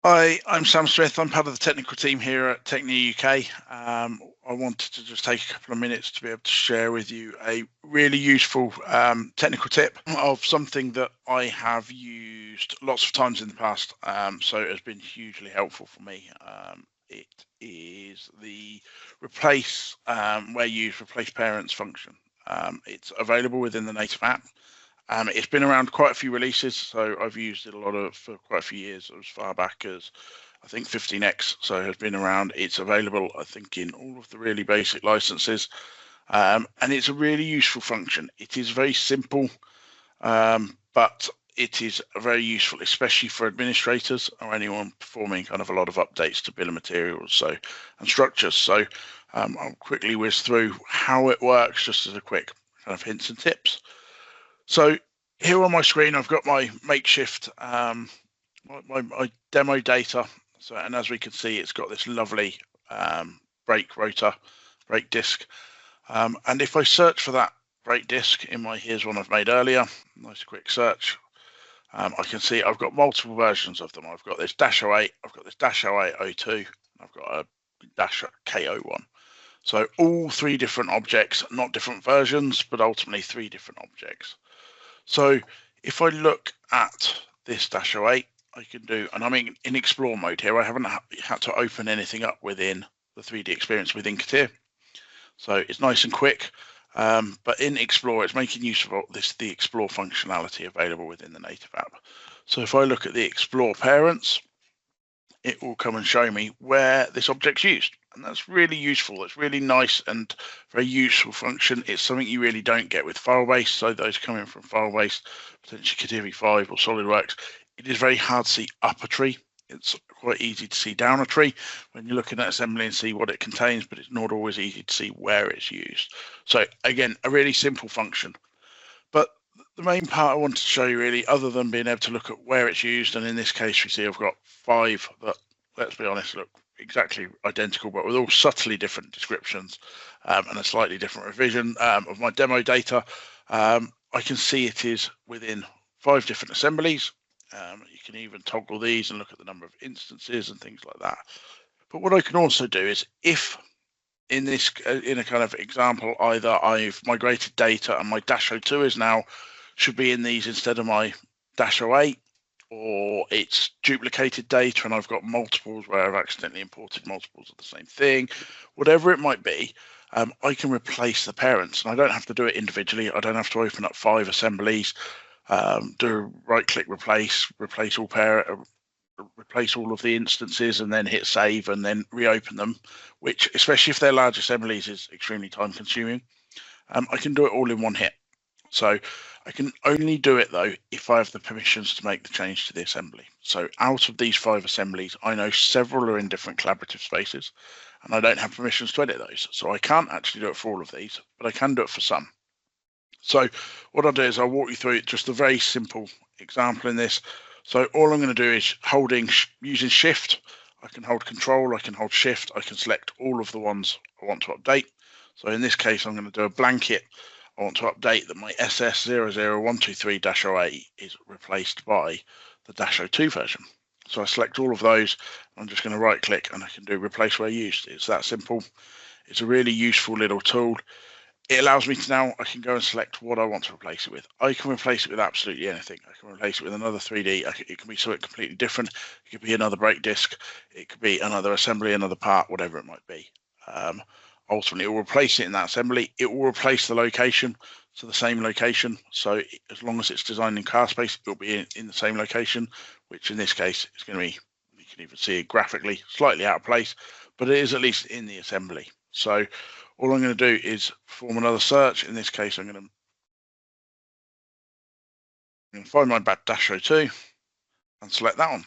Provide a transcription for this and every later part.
Hi, I'm Sam Smith. I'm part of the technical team here at Technia UK. I wanted to just take a couple of minutes to be able to share with you a really useful technical tip of something that I have used lots of times in the past. So it has been hugely helpful for me. It is the replace where you use replace parents function. It's available within the native app. It's been around quite a few releases, so I've used it for quite a few years, as far back as I think 15x. So it has been around. It's available, I think, in all of the really basic licenses, and it's a really useful function. It is very simple, but it is very useful, especially for administrators or anyone performing kind of a lot of updates to bill of materials and structures. So I'll quickly whiz through how it works, just as a quick kind of hints and tips. So here on my screen, I've got my makeshift my demo data. So, and as we can see, it's got this lovely brake rotor, brake disc. And if I search for that brake disc in here's one I've made earlier, nice quick search, I can see I've got multiple versions of them. I've got this -08, I've got this -0802, I've got a -K01. So all three different objects, not different versions, but ultimately three different objects. So if I look at this -08, I can do, and I'm in explore mode here. I haven't had to open anything up within the 3D experience within CATIA. So it's nice and quick, but in explore, it's making use of the explore functionality available within the native app. So if I look at the explore parents, it will come and show me where this object's used. And that's really useful. It's really nice and very useful function. It's something you really don't get with file-based. So those coming from file-based, potentially CATIA V5 or SolidWorks, it is very hard to see up a tree. It's quite easy to see down a tree when you're looking at assembly and see what it contains, but it's not always easy to see where it's used. So again, a really simple function. But the main part I wanted to show you really, other than being able to look at where it's used, and in this case we see I've got 5 that, let's be honest, look exactly identical, but with all subtly different descriptions and a slightly different revision of my demo data. I can see it is within 5 different assemblies. You can even toggle these and look at the number of instances and things like that. But what I can also do is, if in a kind of example, either I've migrated data and my -02 is now should be in these instead of my -08, or it's duplicated data and I've got multiples where I've accidentally imported multiples of the same thing, whatever it might be, I can replace the parents, and I don't have to do it individually. I don't have to open up 5 assemblies, do right-click replace all parent, replace all of the instances, and then hit save and then reopen them, which, especially if they're large assemblies, is extremely time consuming. I can do it all in one hit. So I can only do it though if I have the permissions to make the change to the assembly. So out of these 5 assemblies, I know several are in different collaborative spaces, and I don't have permissions to edit those. So I can't actually do it for all of these, but I can do it for some. So what I'll do is I'll walk you through just a very simple example in this. So all I'm going to do is using Shift. I can hold Control, I can hold Shift, I can select all of the ones I want to update. So in this case, I'm going to do a blanket. I want to update that my SS00123-08 is replaced by the -02 version. So I select all of those. I'm just going to right click and I can do replace where used. It's that simple. It's a really useful little tool. It allows me to now, I can go and select what I want to replace it with. I can replace it with absolutely anything. I can replace it with another 3D. It can be something completely different. It could be another brake disc. It could be another assembly, another part, whatever it might be. Ultimately, it will replace it in that assembly. It will replace the location to the same location. So as long as it's designed in car space, it will be in the same location, which in this case is going to be, you can even see it graphically, slightly out of place, but it is at least in the assembly. So all I'm going to do is perform another search. In this case, I'm going to find my -02 and select that one.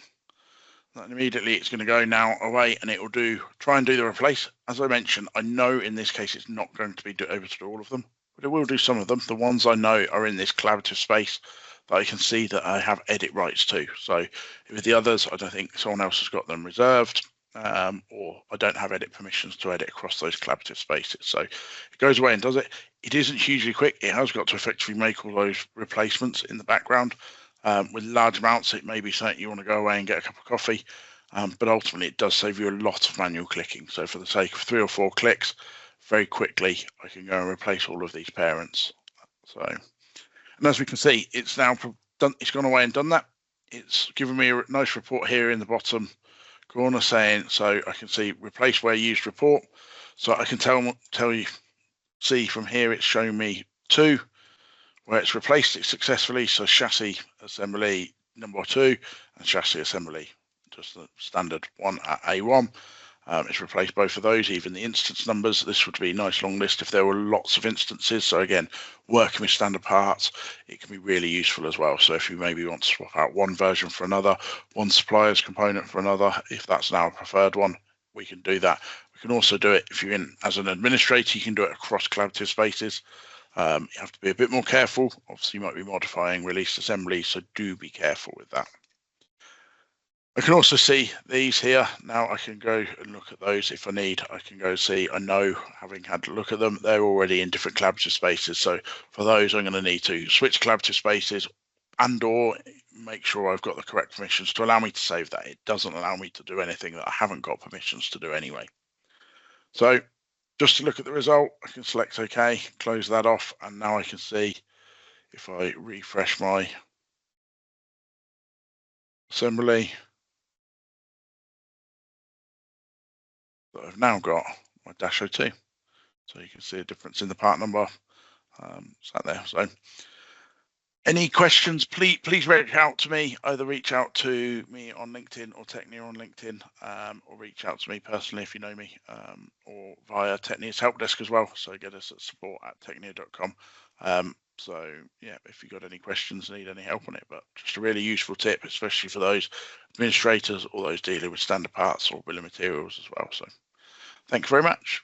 And immediately it's going to go now away, and it will try and do the replace. As I mentioned, I know in this case it's not going to be able to do all of them, but it will do some of them. The ones I know are in this collaborative space that I can see that I have edit rights to. So with the others, I don't think someone else has got them reserved. Or I don't have edit permissions to edit across those collaborative spaces. So it goes away and does it. It isn't hugely quick. It has got to effectively make all those replacements in the background. With large amounts, it may be something you want to go away and get a cup of coffee but ultimately it does save you a lot of manual clicking. So for the sake of 3 or 4 clicks, very quickly I can go and replace all of these parents. So, and as we can see, it's now done. It's gone away and done that. It's given me a nice report here in the bottom corner saying, so I can see replace where used report. So I can tell you, see from here it's showing me 2 where it's replaced it successfully. So chassis assembly number 2 and chassis assembly, just the standard one at A1. It's replaced both of those, even the instance numbers. This would be a nice long list if there were lots of instances. So again, working with standard parts, it can be really useful as well. So if you maybe want to swap out one version for another, one supplier's component for another, if that's now a preferred one, we can do that. We can also do it if you're in as an administrator, you can do it across collaborative spaces. You have to be a bit more careful. Obviously, you might be modifying released assembly, so do be careful with that. I can also see these here. Now I can go and look at those if I need. I can go see, I know, having had a look at them, they're already in different collaborative spaces. So for those, I'm going to need to switch collaborative spaces and or make sure I've got the correct permissions to allow me to save that. It doesn't allow me to do anything that I haven't got permissions to do anyway. So just to look at the result, I can select OK, close that off, and now I can see if I refresh my assembly, that I've now got my -02. So you can see a difference in the part number sat there. So any questions, please reach out to me. Either reach out to me on LinkedIn or Technia on LinkedIn, or reach out to me personally if you know me, or via Technia's help desk as well. So get us at support@technia.com. So yeah, if you got any questions, need any help on it, but just a really useful tip, especially for those administrators or those dealing with standard parts or bill of materials as well. So thank you very much.